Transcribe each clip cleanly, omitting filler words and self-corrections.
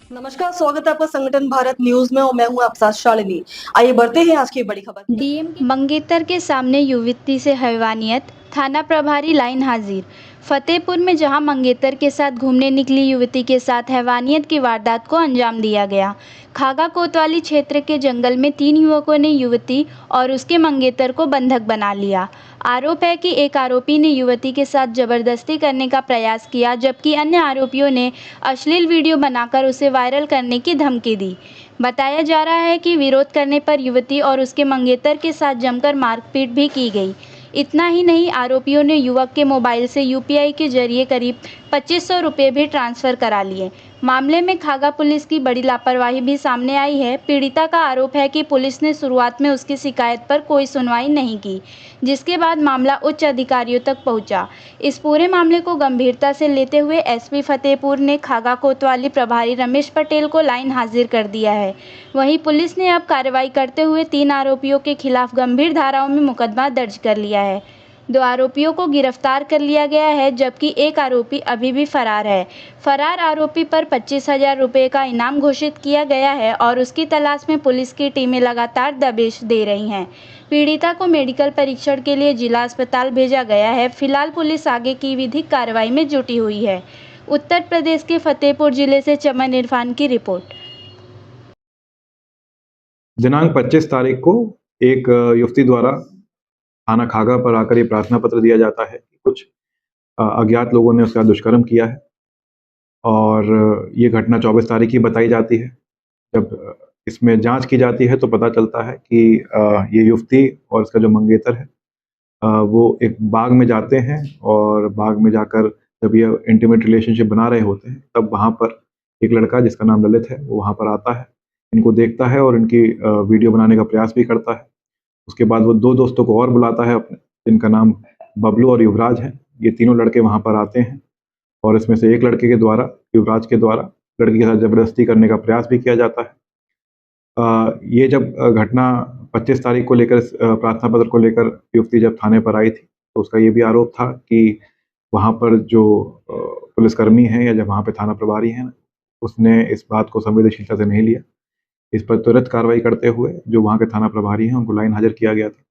नमस्कार, स्वागत है आपका संगठन भारत न्यूज में और मैं हूं आपके साथ शालिनी। आइए बढ़ते हैं आज की बड़ी खबर। डीएम मंगेतर के सामने युवती से हैवानियत, थाना प्रभारी लाइन हाजिर। फतेहपुर में जहां मंगेतर के साथ घूमने निकली युवती के साथ हैवानियत की वारदात को अंजाम दिया गया। खागा कोतवाली क्षेत्र के जंगल में 3 युवकों ने युवती और उसके मंगेतर को बंधक बना लिया। आरोप है कि एक आरोपी ने युवती के साथ जबरदस्ती करने का प्रयास किया, जबकि अन्य आरोपियों ने अश्लील वीडियो बनाकर उसे वायरल करने की धमकी दी। बताया जा रहा है कि विरोध करने पर युवती और उसके मंगेतर के साथ जमकर मारपीट भी की गई। इतना ही नहीं, आरोपियों ने युवक के मोबाइल से यूपीआई के जरिए करीब 2500 रुपये भी ट्रांसफर करा लिए। मामले में खागा पुलिस की बड़ी लापरवाही भी सामने आई है। पीड़िता का आरोप है कि पुलिस ने शुरुआत में उसकी शिकायत पर कोई सुनवाई नहीं की, जिसके बाद मामला उच्च अधिकारियों तक पहुंचा। इस पूरे मामले को गंभीरता से लेते हुए एसपी फतेहपुर ने खागा कोतवाली प्रभारी रमेश पटेल को लाइन हाजिर कर दिया है। वहीं पुलिस ने अब कार्रवाई करते हुए 3 आरोपियों के खिलाफ गंभीर धाराओं में मुकदमा दर्ज कर लिया है। 2 आरोपियों को गिरफ्तार कर लिया गया है, जबकि एक आरोपी अभी भी फरार है। फरार आरोपी पर 25,000 रुपये का इनाम घोषित किया गया है और उसकी तलाश में पुलिस की टीमें लगातार दबिश दे रही हैं। पीड़िता को मेडिकल परीक्षण के लिए जिला अस्पताल भेजा गया है। फिलहाल पुलिस आगे की विधिक कार्रवाई में जुटी हुई है। उत्तर प्रदेश के फतेहपुर जिले से चमन इरफान की रिपोर्ट। दिनांक 25 तारीख को एक युवती द्वारा थाना खागा पर आकर ये प्रार्थना पत्र दिया जाता है कि कुछ अज्ञात लोगों ने उसका दुष्कर्म किया है और ये घटना 24 तारीख की बताई जाती है। जब इसमें जांच की जाती है तो पता चलता है कि ये युवती और इसका जो मंगेतर है वो एक बाग में जाते हैं और बाग में जाकर जब ये इंटीमेट रिलेशनशिप बना रहे होते हैं तब वहाँ पर एक लड़का जिसका नाम ललित है वो वहाँ पर आता है, इनको देखता है और इनकी वीडियो बनाने का प्रयास भी करता है। उसके बाद वो 2 दोस्तों को और बुलाता है अपने, जिनका नाम बबलू और युवराज है। ये तीनों लड़के वहाँ पर आते हैं और इसमें से एक लड़के के द्वारा, युवराज के द्वारा लड़की के साथ ज़बरदस्ती करने का प्रयास भी किया जाता है। ये जब घटना 25 तारीख को लेकर प्रार्थना पत्र को लेकर युवती जब थाने पर आई थी, तो उसका ये भी आरोप था कि वहाँ पर जो पुलिसकर्मी हैं या जब वहाँ पे थाना प्रभारी हैं, उसने इस बात को संवेदनशीलता से नहीं लिया। इस पर त्वरित कार्रवाई करते हुए जो वहाँ के थाना प्रभारी हैं, उनको लाइन हाज़िर किया गया था।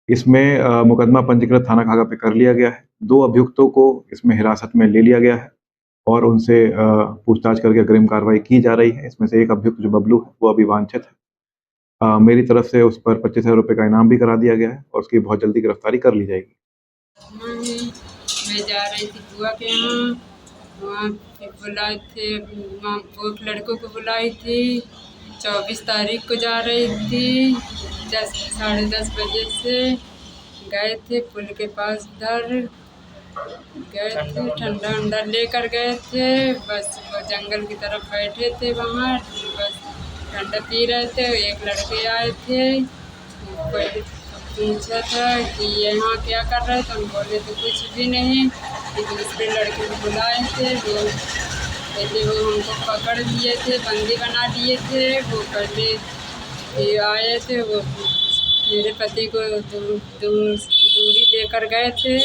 इसमें मुकदमा पंजीकृत थाना खागा पे कर लिया गया है। 2 अभियुक्तों को इसमें हिरासत में ले लिया गया है और उनसे पूछताछ करके अग्रिम कार्रवाई की जा रही है। इसमें से एक अभियुक्त जो बबलू है, वो अभी वांछित है। मेरी तरफ से उस पर 25,000 रुपये का इनाम भी करा दिया गया है और उसकी बहुत जल्दी गिरफ्तारी कर ली जाएगी। मैं जा रही थी बुआ के यहाँ, वहाँ पे बुलाए थे, वहाँ वो लड़कों को बुलाई थी। 24 तारीख को जा रही थी, 10 साढ़े 10 बजे से गए थे पुल के पास, उधर गए थे, ठंडा वंडा लेकर गए थे। बस वो जंगल की तरफ बैठे थे, वहाँ बस ठंडा पी रहे थे। एक लड़के आए थे, कोई पूछा था कि यहाँ क्या कर रहे थे, हम बोले तो कुछ भी नहीं। एक दूसरे लड़के को बुलाए थे, वो पहले वो हमको पकड़ लिए थे, बंदी बना लिए थे। वो पहले ये आए थे, वो मेरे पति को दूरी लेकर गए थे,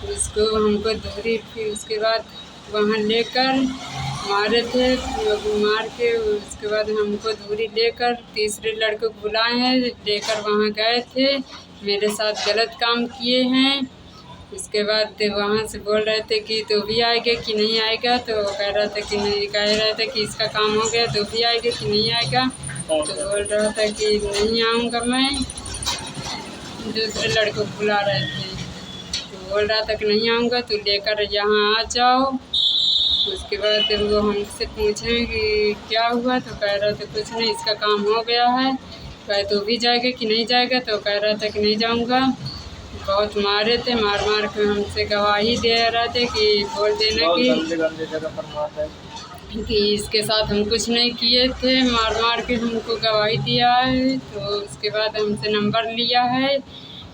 उसको हमको दूरी, फिर उसके बाद वहाँ लेकर मारे थे। मार के उसके बाद हमको दूरी लेकर तीसरे लड़के को बुलाए हैं, लेकर वहाँ गए थे। मेरे साथ गलत काम किए हैं। उसके बाद वहाँ से बोल रहे थे कि तो भी आएगा कि नहीं आएगा, तो कह रहा था कि नहीं, कह रहा था कि इसका काम हो गया तो भी आएगा कि नहीं आएगा। तो बोल रहा था कि नहीं आऊँगा मैं। दूसरे लड़के को बुला रहे थे, तो बोल रहा था कि नहीं आऊँगा, तो लेकर यहाँ आ जाओ। उसके बाद वो हमसे पूछें कि क्या हुआ, तो कह रहा था कुछ नहीं, इसका काम हो गया है। कहे तो भी जाएगा कि नहीं जाएगा, तो कह रहा था कि नहीं जाऊँगा। बहुत मारे थे, मार मार के हमसे गवाही दे रहे थे कि बोल देना कि इसके साथ हम कुछ नहीं किए थे। मार मार के हमको गवाही दिया है। तो उसके बाद हमसे नंबर लिया है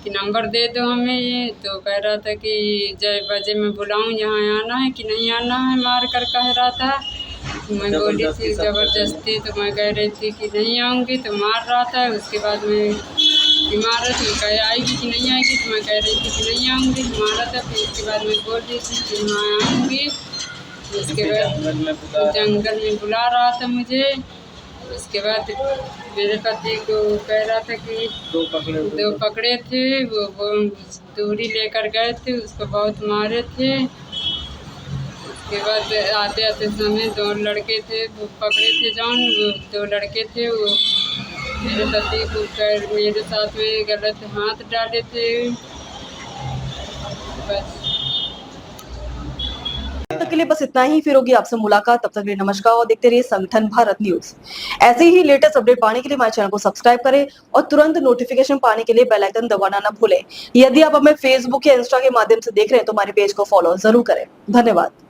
कि नंबर दे दो हमें ये। तो कह रहा था कि जय बजे मैं बुलाऊं, यहाँ आना है कि नहीं आना है, मार कर कह रहा था। तो मैं बोली थी ज़बरदस्ती, तो मैं कह रही थी कि नहीं आऊँगी, तो मार रहा था। उसके बाद मैं मारा थी, कह आएगी कि नहीं आएगी, तो मैं कह रही थी कि नहीं आऊँगी, मारा था। फिर उसके बाद मैं बोल रही थी कि हाँ आऊँगी। उसके बाद जंगल में बुला रहा था मुझे। उसके बाद मेरे पति को कह रहा था कि दो पकड़े थे, वो दूरी लेकर गए थे, उसको बहुत मारे थे। उसके बाद आते आते समय दो लड़के थे, वो पकड़े थे जॉन, वो दो लड़के थे, वो मेरे पति को मेरे साथ में गलत हाथ डाले थे। बस तक के लिए बस इतना ही, फिर होगी आपसे मुलाकात। तब तक के लिए नमस्कार और देखते रहिए संगठन भारत न्यूज। ऐसे ही लेटेस्ट अपडेट पाने के लिए हमारे चैनल को सब्सक्राइब करें और तुरंत नोटिफिकेशन पाने के लिए बेल आइकन दबाना ना भूलें। यदि आप हमें फेसबुक या इंस्टा के माध्यम से देख रहे हैं तो हमारे पेज को फॉलो जरूर करें। धन्यवाद।